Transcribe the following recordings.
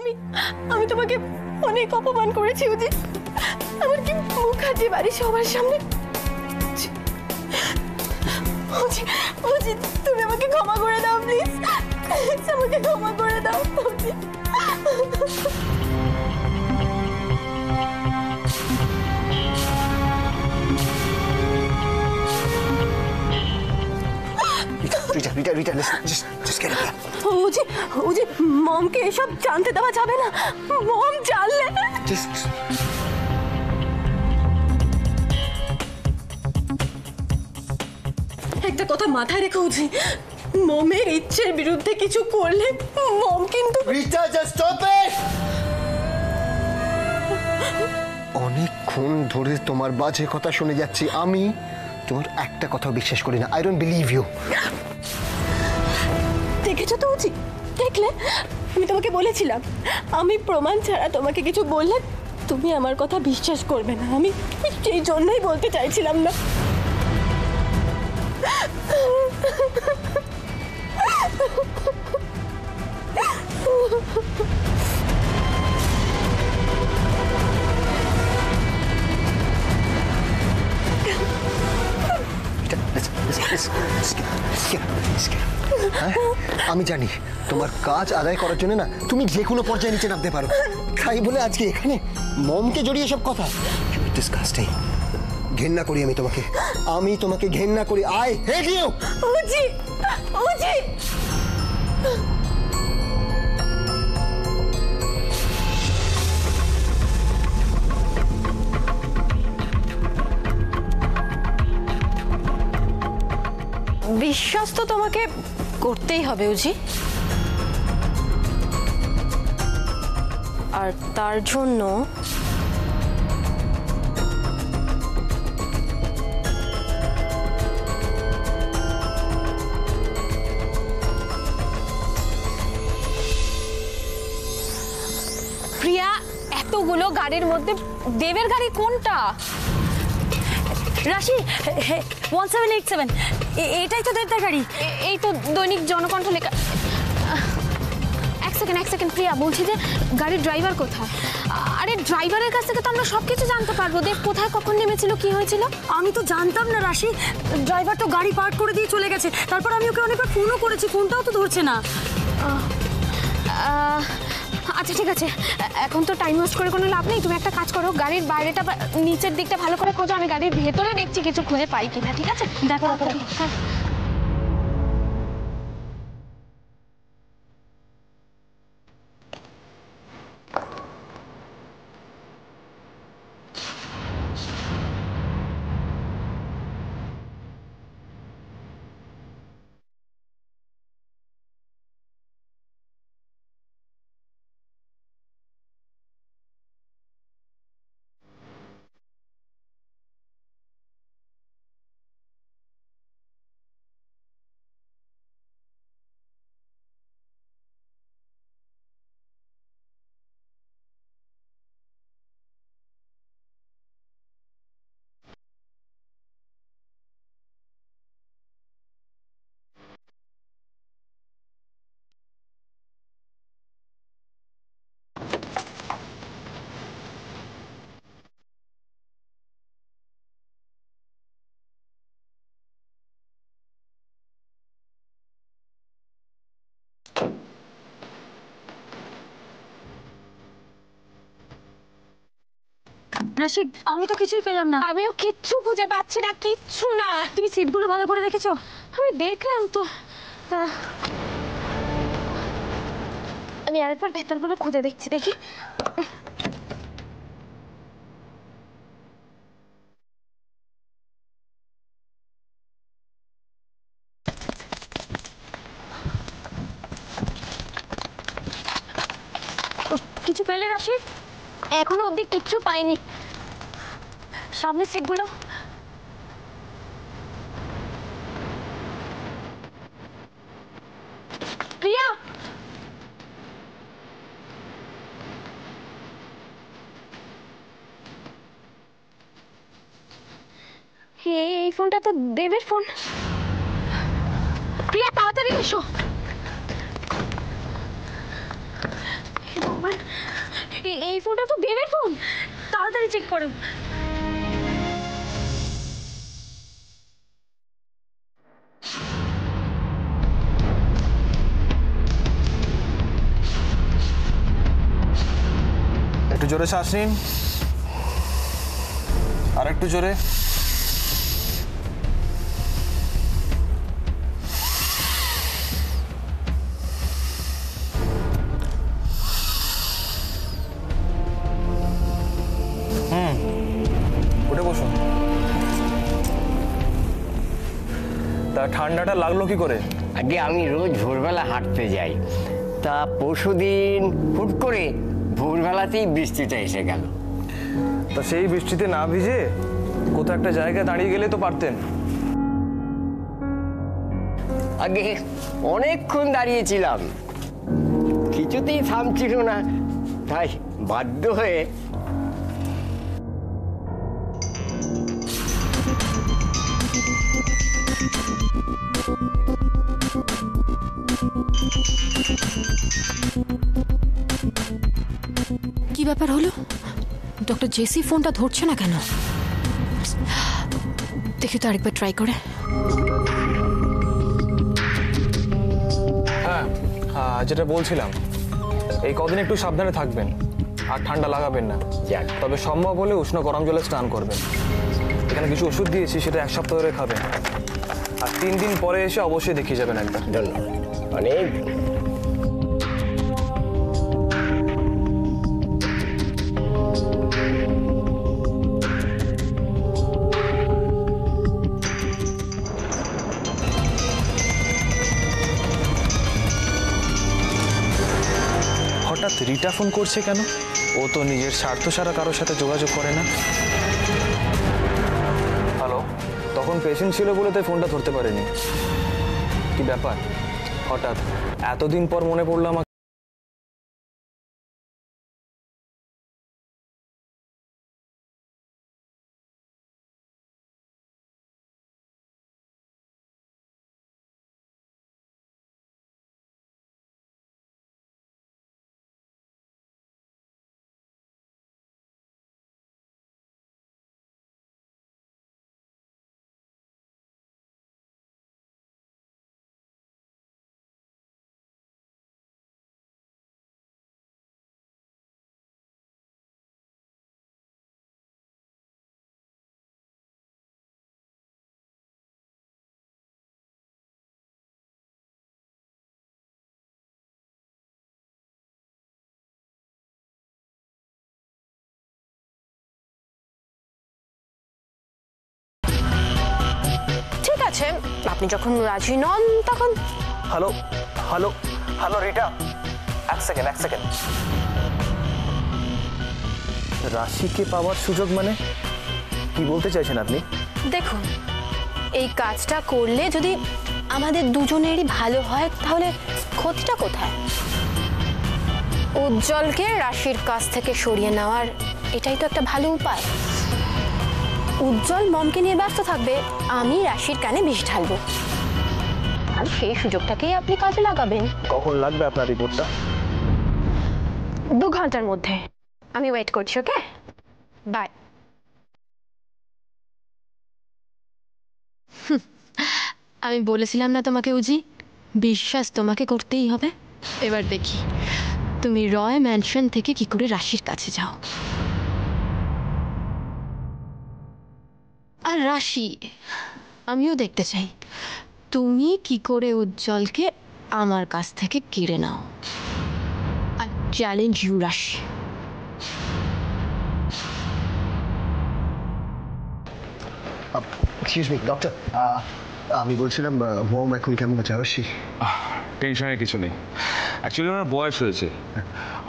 আমি আমি তোমাকে অনেক অপমান করেছি উজি, এমনকি মুখার্জি বাড়ি সবার সামনে। উজি উজি তুমি আমাকে ক্ষমা করে দাও প্লিজ, আমাকে ক্ষমা করে দাও উজি। Rita, listen, just get up. উজি, মমকে এসব জানতে দেওয়া যাবে না। মম জানলে একটা কথা মাথায় রেখো উজি, মমের ইচ্ছের বিরুদ্ধে কিছু করলে মম কিন্তু। Rita, just stop it! অনেকক্ষণ ধরে তোমার বাজে কথা শুনে যাচ্ছি আমি, তোমার একটা কথাও বিশ্বাস করি না। I don't believe you. দেখেছো তো উজি, দেখলে আমি তোমাকে বলেছিলাম আমি প্রমাণ ছাড়া তোমাকে কিছু বললে তুমি আমার কথা বিশ্বাস করবে না। আমি সেই জন্যই বলতে চাইছিলাম না। আমি জানি তোমার কাজ আদায় করার জন্য না তুমি যে কোনো পর্যায়ে নিচে নামতে পারো, তাই বলে আজকে এখানে মমকে জড়িয়ে সব কথা। ডিসকাস্টিং। ঘেন্না করি আমি তোমাকে ঘেন্না করি। I hate you. উজি উজি বিশ্বাস তো তোমাকে করতেই হবে উজি, আর তার জন্য প্রিয়া, এতগুলো গাড়ির মধ্যে দেবের গাড়ি কোনটা? রাশি 1787, এটাই তো দেবদার গাড়ি। এই তো দৈনিক জনকণ্ঠ লেখা। এক সেকেন্ড প্রিয়া, বলছি যে গাড়ির ড্রাইভার কোথায়? আরে ড্রাইভারের কাছ থেকে তো আমরা সবকিছু জানতে পারবো, দেব কোথায় কখন নেমেছিল কি হয়েছিল। আমি তো জানতাম না রাশি, ড্রাইভার তো গাড়ি পার্ক করে দিয়ে চলে গেছে। তারপর আমি ওকে অনেকবার ফোনও করেছি, ফোনটাও তো ধরছে না। আচ্ছা ঠিক আছে, এখন তো টাইম ওয়েস্ট করে কোনো লাভ নেই। তুমি একটা কাজ করো, গাড়ির বাইরেটা নিচের দিকটা ভালো করে খোঁজো, আমি গাড়ির ভেতরে দেখছি কিছু খুঁজে পাই কিনা। ঠিক আছে, দেখো। হ্যাঁ রাশি, আমি তো কিছুই পেলাম না। আমিও কিচ্ছু খুঁজে পাচ্ছি না, কিচ্ছু না। তুমি সিটগুলো ভালো করে দেখেছো? আমি দেখলাম তো, আমি আরেকবার ভেতরগুলো খুঁজে দেখছি, দেখি। কিছু পেলে রাশি? এখনো অব্দি কিচ্ছু পাইনি। সামনের সিটগুলো প্রিয়া, এই ফোনটা তো দেবের ফোন। প্রিয়া তাড়াতাড়ি এসো। ভগবান, এই ফোনটা তো দেবের ফোন। তাড়াতাড়ি চেক করো। একটু জোরে শ্বাস নিন, আর একটু জোরে। উঠে বসুন। তা ঠান্ডাটা লাগলো কি করে? আগে আমি রোজ ভোরবেলা হাঁটতে যাই, তা পরশুদিন হুট করে ভোরবেলাতেই বৃষ্টিটা এসে গেল। তা সেই বৃষ্টিতে না ভিজে কোথাও একটা জায়গায় দাঁড়িয়ে গেলে তো পারতেন। আগে অনেকক্ষণ দাঁড়িয়েছিলাম, কিছুতেই থামছিল না, তাই বাধ্য হয়ে কি ব্যাপার হলো? ডক্টর জেসি ফোনটা ধরছে না কেন? দেখি তো আরেকবার ট্রাই করে। হ্যাঁ, যেটা বলছিলাম, এই কদিন একটু সাবধানে থাকবেন আর ঠান্ডা লাগাবেন না। যাক। তবে সম্ভব হলে উষ্ণ গরম জলে স্নান করবেন। এখানে কিছু ওষুধ দিয়েছি, সেটা 1 সপ্তাহ ধরে খাবেন। আর 3 দিন পরে এসে অবশ্যই দেখিয়ে যাবেন একবার। ধন্যবাদ, অনেক হঠাৎ রিটা ফোন করছে কেন? ও তো নিজের স্বার্থ ছাড়া কারোর সাথে যোগাযোগ করে না। হ্যালো, তখন পেশেন্ট ছিল বলে তাই ফোনটা ধরতে পারেনি। কি ব্যাপার হঠাৎ এতদিন পর মনে পড়লো আমাকে? ঠিক আছে, আপনি যখন রাজি নন তখন। হ্যালো হ্যালো হ্যালো রিটা, এক সেকেন্ড। রাশিকে পাওয়ার সুযোগ মানে কি বলতে চাইছেন আপনি? দেখুন, এই কাজটা করলে যদি আমাদের দুজনেরই ভালো হয় তাহলে ক্ষতিটা কোথায়? উজ্জ্বলকে রাশির কাছ থেকে সরিয়ে নেওয়ার এটাই তো একটা ভালো উপায়। উজ্জ্বল মমকে নিয়ে ব্যস্ত থাকবে, আমি রাশির কানে বিষ ঢালবো, আর সেই সুযোগটাকেই আপনি কাজে লাগাবেন। কখন লাগবে আপনার রিপোর্টটা? 2 ঘন্টার মধ্যে। আমি ওয়েট করছি, ওকে? বাই। আমি বলেছিলাম না তোমাকে উজি, বিশ্বাস তোমাকে করতেই হবে। এবার দেখি তুমি রয় ম্যানশন থেকে কি করে রাশির কাছে যাও। আর রাশি, আমিও দেখতে চাই তুমি কি করে উজ্জ্বলকে আমার কাছ থেকে কেড়ে নাও। আর চ্যালেঞ্জ ইউ রাশি। এক্সকিউজ মি ডক্টর, আমি বলছিলাম মম এখন কেমন আছে? অবশ্যই টেনশনের কিছু নেই। অ্যাকচুয়ালি ওনার বয়স হয়েছে,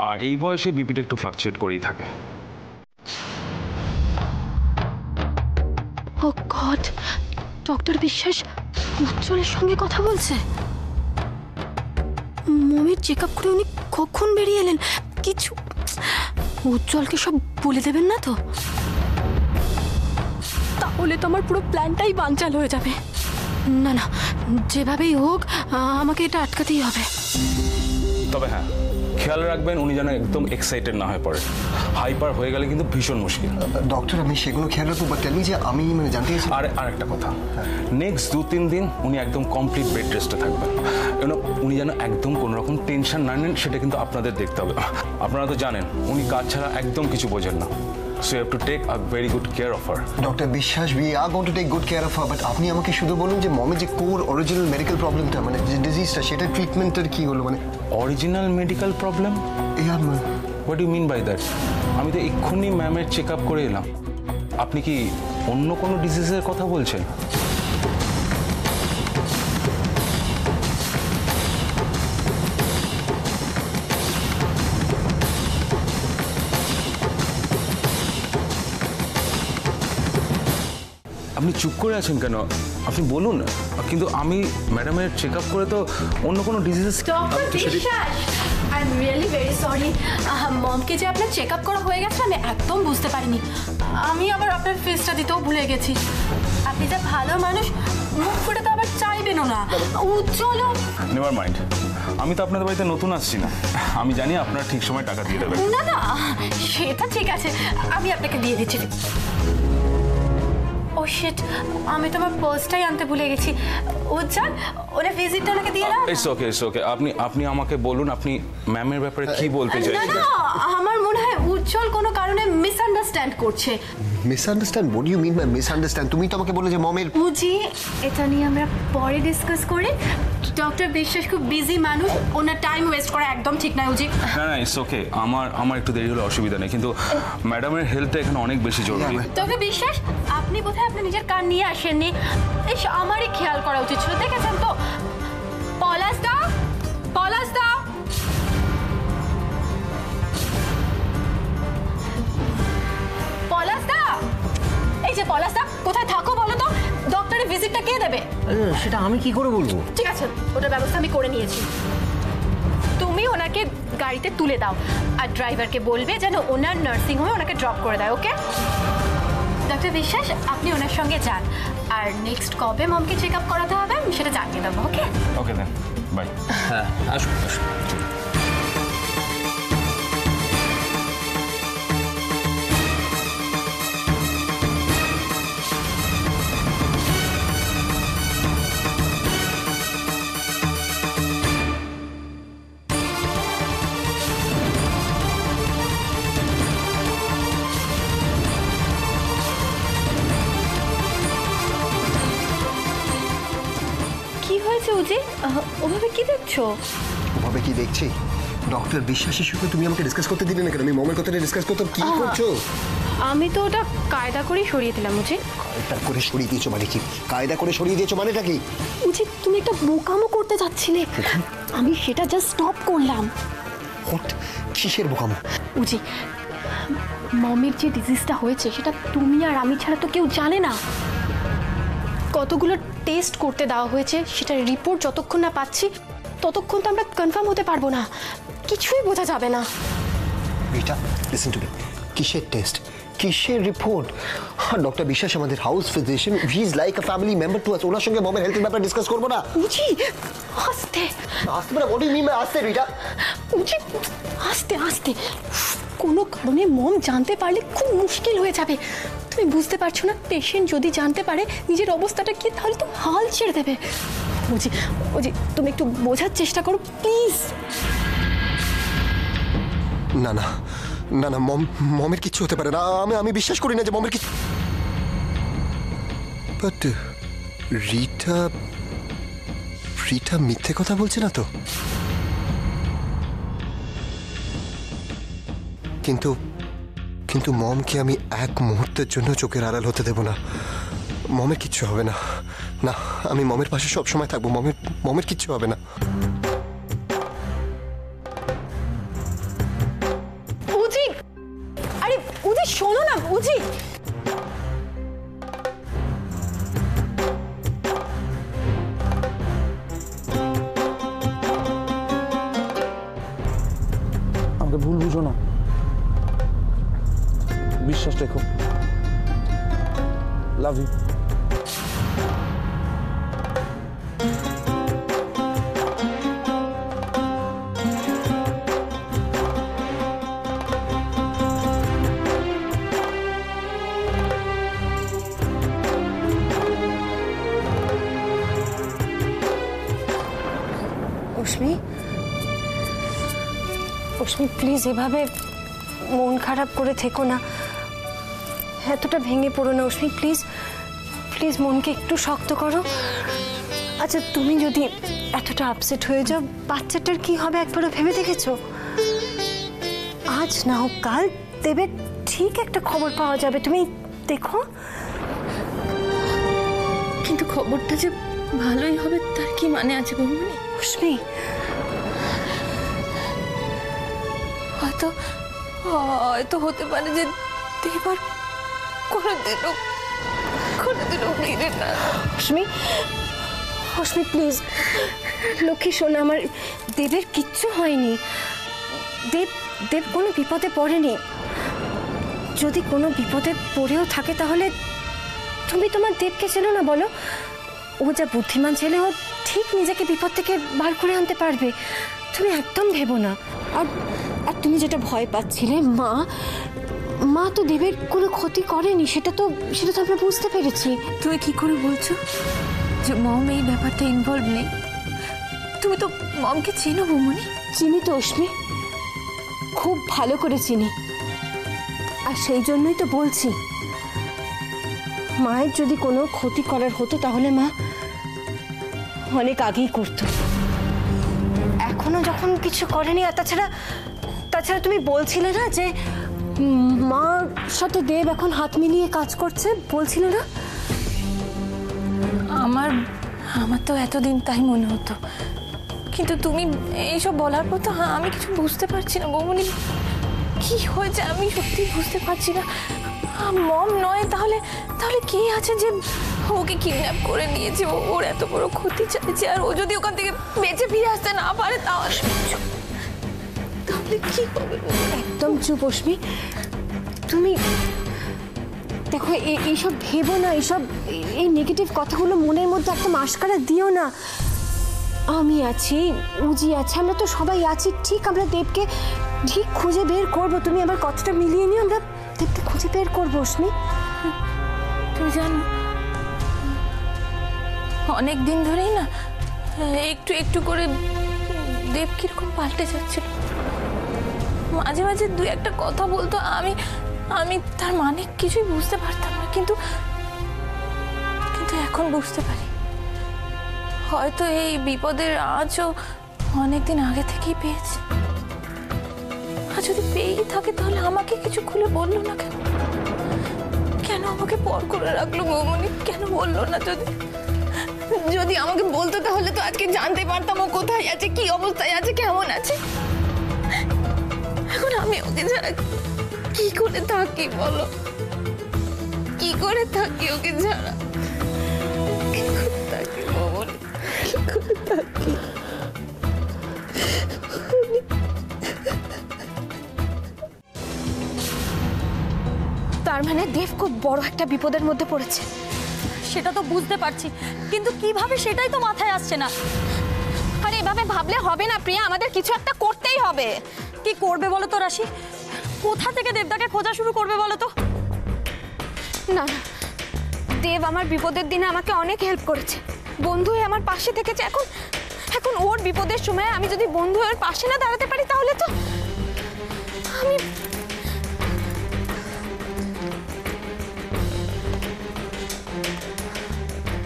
আর এই বয়সে বিপিটা একটু ফ্লাকচুয়েট করেই থাকে। ও গড, ডক্টর বিশ্বাস উজ্জ্বলের সঙ্গে কথা বলছে। মমির চেক আপ করে উনি কখন বেরিয়ে এলেন? কিছু উজ্জ্বলকে সব বলে দেবেন না তো? তাহলে তো আমার পুরো প্ল্যানটাই বানচাল হয়ে যাবে। না না, যেভাবেই হোক আমাকে এটা আটকাতেই হবে। তবে হ্যাঁ, খেয়াল রাখবেন উনি যেন একদম এক্সাইটেড না হয়ে পড়ে। হাইপার হয়ে গেলে কিন্তু ভীষণ মুশকিল। ডক্টর আমি সেগুলো খেয়াল রাখবো, বাট টেল মি যে আমি মানে জানতে চাইছি। আর একটা কথা, নেক্সট 2-3 দিন উনি একদম কমপ্লিট বেড রেস্টে থাকবেন। উনি যেন একদম কোনো রকম টেনশন না নেন, সেটা কিন্তু আপনাদের দেখতে হবে। আপনারা তো জানেন উনি কাজ ছাড়া একদম কিছু বোঝেন না। So you have to take a very good care of her. Doctor বিশ্বাস, we are going to take good care of her, but আপনি আমাকে শুধু বলুন যে মমের যে কোর অরিজিনাল মেডিকেল প্রবলেমটা, মানে যে ডিজিজটা, সেটা ট্রিটমেন্টের কি হলো? মানে original medical problem? What do mean by that? আমি তো এক্ষুনি ম্যামের চেক আপ করে এলাম। আপনি কি অন্য কোনো ডিজিজের কথা বলছেন? আপনি চুপ করে আছেন কেন? আপনি বলুন। কিন্তু আমি ম্যাডামের চেক আপ করে তো অন্য কোনো disease. Doctor Biswas, I am really very sorry. মমকে যে আপনার চেক আপ করা হয়ে গেছে আমি একদম বুঝতে পারিনি। আমি আবার আপনার ফিসটা দিতেও ভুলে গেছি। আপনি যা ভালো মানুষ, মুখ ফুটে তো আবার চাইবেনও না। চলো। নেভার মাইন্ড, আমি তো আপনাদের বাড়িতে নতুন আসছি না। আমি জানি আপনারা ঠিক সময় টাকা দিয়ে দেবেন। না না, সেটা ঠিক আছে, আমি আপনাকে দিয়ে দিচ্ছি। ও শিট, আমি তোমার পার্সটাই আনতে ভুলে গেছি। উজ্জ্বল, ওরা ভিজিটটা ওনাকে দিয়ে দাও। It's okay. আপনি আমাকে বলুন আপনি ম্যামের ব্যাপারে কি বলতে না চাইছেন? না, আমার মনে হয় উজ্জ্বল কোনো কারণে মিসআন্ডারস্ট্যান্ড করছে। Misunderstand? What do you mean by misunderstand? তুমি তো আমাকে বললে যে মমের। উজি, এটা নিয়ে আমরা পরে ডিসকাস করি। ডক্টর বিশ্বাস খুব বিজি মানুষ, ওনার টাইম ওয়েস্ট করা একদম ঠিক নয় উজি। না ইটস ওকে, আমার একটু দেরি হলে অসুবিধা নেই, কিন্তু ম্যাডামের হেলথটা এখানে অনেক বেশি জরুরি। ডক্টর বিশ্বাস, আপনি বোধহয় আপনার নিজের কান নিয়ে আসেননি। এস আমারই খেয়াল করা উচিত ছিল। দেখেছেন তো? পলাশ দা, পলাশ দা, পলাশ দা, এই যে পলাশ দা, কোথায় থাকো বলো তো? ডক্টরের ভিজিটটা কে দেবে? সেটা আমি কি করে বলবো? ঠিক আছে, ওটার ব্যবস্থা আমি করে নিয়েছি। তুমি ওনাকে গাড়িতে তুলে দাও, আর ড্রাইভারকে বলবে যেন ওনার নার্সিং হোমে ওনাকে ড্রপ করে দেয়। ওকে ডক্টর বিশ্বাস, আপনি ওনার সঙ্গে যান, আর নেক্সট কবে মমকে চেক আপ করাতে হবে আমি সেটা জানিয়ে দেবো। ওকে ওকে দেন, বাই। হ্যাঁ, আসুন। কি হয়েছে উজি? ওভাবে কি দেখছো? ওভাবে কি দেখছি? ডক্টর বিশ্বাসের সঙ্গে তুমি আমাকে ডিসকাস করতে দিলে না কেন? আমি মমের কথাটা ডিসকাস করতাম। কি করছো? আমি তো ওটা কায়দা করেই সরিয়ে দিলাম উজি। কায়দা করে সরিয়ে দিয়েছো মানে কি? কায়দা করে সরিয়ে দিয়েছো মানেটা কি? উজি, তুমি একটা বোকামো করতে যাচ্ছিলে, আমি সেটা জাস্ট স্টপ করলাম। হোয়াট? কিসের বোকামো? উজি, মমের যে ডিজিজটা হয়েছে সেটা তুমি আর আমি ছাড়া তো কেউ জানে না। কতগুলো টেস্ট করতে দেওয়া হয়েছে, সেটার রিপোর্ট যতক্ষণ না পাচ্ছি ততক্ষণ তো আমরা কনফার্ম হতে পারবো না, কিছুই বোঝা যাবে না। Rita, listen to me. কিসের টেস্ট? কিসের রিপোর্ট? ডক্টর বিশ্বাস আমাদের house physician, he is like a family member to us. ওনার সঙ্গে মমের হেলথের ব্যাপারে ডিসকাস করবো না? উজি আস্তে আসতে পারে? What do you mean by আসতে রিটা? উজি আস্তে আস্তে, কোনো কারণে মম জানতে পারলে খুব মুশকিল হয়ে যাবে। তুমি বুঝতে পারছো না? পেশেন্ট যদি জানতে পারে নিজের অবস্থাটা কি, তাহলে তো হাল ছেড়ে দেবে। উজি উজি, তুমি একটু বোঝার চেষ্টা করো প্লিজ। না না না না, মমের কিছু হতে পারে না। আমি বিশ্বাস করি না যে মমের কিছু। বাট রিটা মিথ্যে কথা বলছে না তো? কিন্তু মমকে আমি এক মুহূর্তের জন্য চোখের আড়াল হতে দেব না। মমের কিচ্ছু হবে না। না, আমি মমের পাশে সব সময় থাকবো। মমের কিচ্ছু হবে না। উজি, আরে উজি শোনো না উজি। আমাকে ভুল বুঝো না, বিশ্বাস রেখো। Love you. তুমি প্লিজ এভাবে মন খারাপ করে থেকো না, এতটা ভেঙে পড়ো না অশ্মি, প্লিজ প্লিজ মনকে একটু শক্ত করো। আচ্ছা তুমি যদি এতটা আপসেট হয়ে যাও, বাচ্চাটার কি হবে একবারও ভেবে দেখেছো? আজ না হোক কাল দেবের ঠিক একটা খবর পাওয়া যাবে, তুমি দেখো। কিন্তু খবরটা যে ভালোই হবে তার কি মানে আছে বৌমনি? অশ্মি হয়তো হয়তো হতে পারে যে দেবার কোনোদিনও ফিরে না। অশ্মি অশ্মি প্লিজ, লক্ষ্মী শোন, আমার দেবের কিচ্ছু হয়নি, দেব দেব কোনো বিপদে পড়েনি। যদি কোনো বিপদে পড়েও থাকে তাহলে তুমি তোমার দেবকে চেনো না বলো? ও যা বুদ্ধিমান ছেলে, ও ঠিক নিজেকে বিপদ থেকে বার করে আনতে পারবে, তুমি একদম ভেবো না। আর আর তুমি যেটা ভয় পাচ্ছিলে, মা তো দেবের কোনো ক্ষতি করেনি, সেটা তো আমরা বুঝতে পেরেছি। তুমি কি করে বলছো যে মম এই ব্যাপারটা ইনভলভ নেই? তুমি তো মমকে চেনো বৌমনি। চিনি তো অশ্মি, খুব ভালো করে চিনি, আর সেই জন্যই তো বলছি, মায়ের যদি কোনো ক্ষতি করার হতো তাহলে মা অনেক আগেই করতো, এখনো যখন কিছু করেনি। আর তাছাড়া তুমি বলছিলে না যে মার সাথে দেব এখন হাত মিলিয়ে কাজ করছে, বলছিলে না? আমার তো এতদিন তাই মনে হতো, কিন্তু তুমি এইসব বলার পর তো আমি কিছু বুঝতে পারছি না বৌমনি, কি হয়েছে আমি সত্যি বুঝতে পারছি না। মম নয় তাহলে কে আছে যে ওকে কিডন্যাপ করে নিয়েছে, ওর এত বড় ক্ষতি চাইছে, আর ও যদি ওখান থেকে বেঁচে ফিরে আসতে না পারে তাহলে কি হবে? একদম চুপ অশ্মি, তুমি দেখো এইসব ভেবো না, এই নেগেটিভ কথাগুলো মনের মধ্যে একদম আশকারা দিও না। আমি আছি, উজি আছে, আমরা তো সবাই আছি, ঠিক আমরা দেবকে ঠিক খুঁজে বের করবো। তুমি আমার কথাটা মিলিয়ে নিও, আমরা দেবকে খুঁজে বের করবো অশ্মি। তুমি জানো অনেক দিন ধরেই না একটু একটু করে দেব কিরকম পাল্টে যাচ্ছিল, মাঝে মাঝে দু একটা কথা বলতো, আমি তার মানে কিছুই বুঝতে পারতাম না, কিন্তু এখন বুঝতে পারি হয়তো এই বিপদের আজও অনেকদিন আগে থেকেই পেয়েছে। আর যদি পেয়েই থাকে তাহলে আমাকে কিছু খুলে বললো না কেন? কেন আমাকে পর করে রাখলো বৌমনি? কেন বললো না? যদি আমাকে বলতো তাহলে তো আজকে জানতে পারতাম ও কোথায় আছে, কি অবস্থায় আছে, কেমন আছে। এখন আমি ওকে ছাড়া কি করে থাকি বলো? কি করে থাকি ওকে ছাড়া? কি করে থাকি বৌমনি? কি করে থাকি? তার মানে দেব খুব বড় একটা বিপদের মধ্যে পড়েছে। সেটা তো বুঝতে পারছি, কিন্তু কিভাবে সেটাই তো মাথায় আসছে না। আর এভাবে ভাবলে হবে না প্রিয়া, আমাদের কিছু একটা করতেই হবে। কি করবে বলো তো রাশি? কোথা থেকে দেবদাকে খোঁজা শুরু করবে বলো তো? না, দেব আমার বিপদের দিনে আমাকে অনেক হেল্প করেছে, বন্ধু হয়ে আমার পাশে থেকেছে। এখন ওর বিপদের সময় আমি যদি বন্ধু হয়ে ওর পাশে না দাঁড়াতে পারি তাহলে তো আমি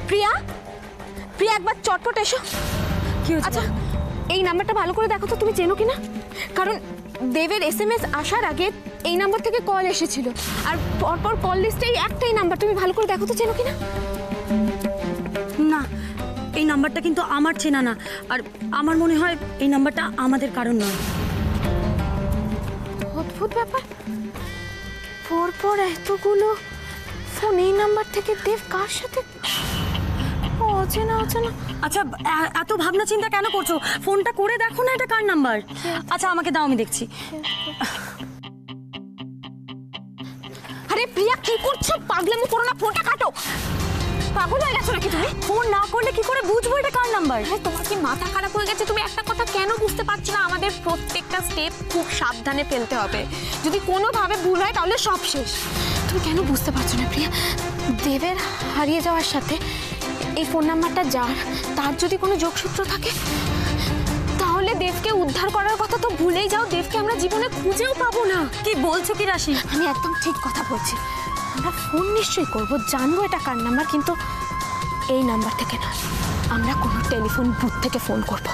প্রিয়া একবার চটপট এসো। আচ্ছা এই নাম্বারটা ভালো করে দেখো তো, তুমি চেনো কিনা? কারণ দেবের SMS আসার আগে এই নাম্বার থেকে কল এসেছিল, আর পরপর কল লিস্টে একটাই নাম্বার, তুমি ভালো করে দেখো তো চেনো কিনা। না, এই নাম্বারটা কিন্তু আমার চেনা না, আর আমার মনে হয় এই নাম্বারটা আমাদের কারণ নয়। অদ্ভুত ব্যাপার, পরপর এতগুলো ফোন, এই নাম্বার থেকে দেব কার সাথে? অচেনা। আচ্ছা এত ভাবনা চিন্তা কেন করছো? ফোনটা করে দেখো না এটা কার নাম্বার। আচ্ছা আমাকে দাও, আমি দেখছি। আরে প্রিয়া কি করছো? পাগলামো করো না, ফোনটা কাটো। পাগল হয়ে গেছো নাকি তুমি? ফোন না করলে কি করে বুঝবো এটা কার নাম্বার? তোমার কি মাথা খারাপ হয়ে গেছে? তুমি একটা কথা কেন বুঝতে পারছো না? আমাদের প্রত্যেকটা স্টেপ খুব সাবধানে ফেলতে হবে, যদি কোনোভাবে ভুল হয় তাহলে সব শেষ। তুমি কেন বুঝতে পারছো না প্রিয়া? দেবের হারিয়ে যাওয়ার সাথে এই ফোন নাম্বারটা যার, তার যদি কোনো যোগসূত্র থাকে তাহলে দেবকে উদ্ধার করার কথা তো ভুলেই যাও, দেবকে আমরা জীবনে খুঁজেও পাবো না। কি বলছো কি রাশি? আমি একদম ঠিক কথা বলছি। আমরা ফোন নিশ্চয়ই করব, জানবো এটা কার নাম্বার, কিন্তু এই নাম্বার থেকে নয়, আমরা কোনো টেলিফোন বুথ থেকে ফোন করব।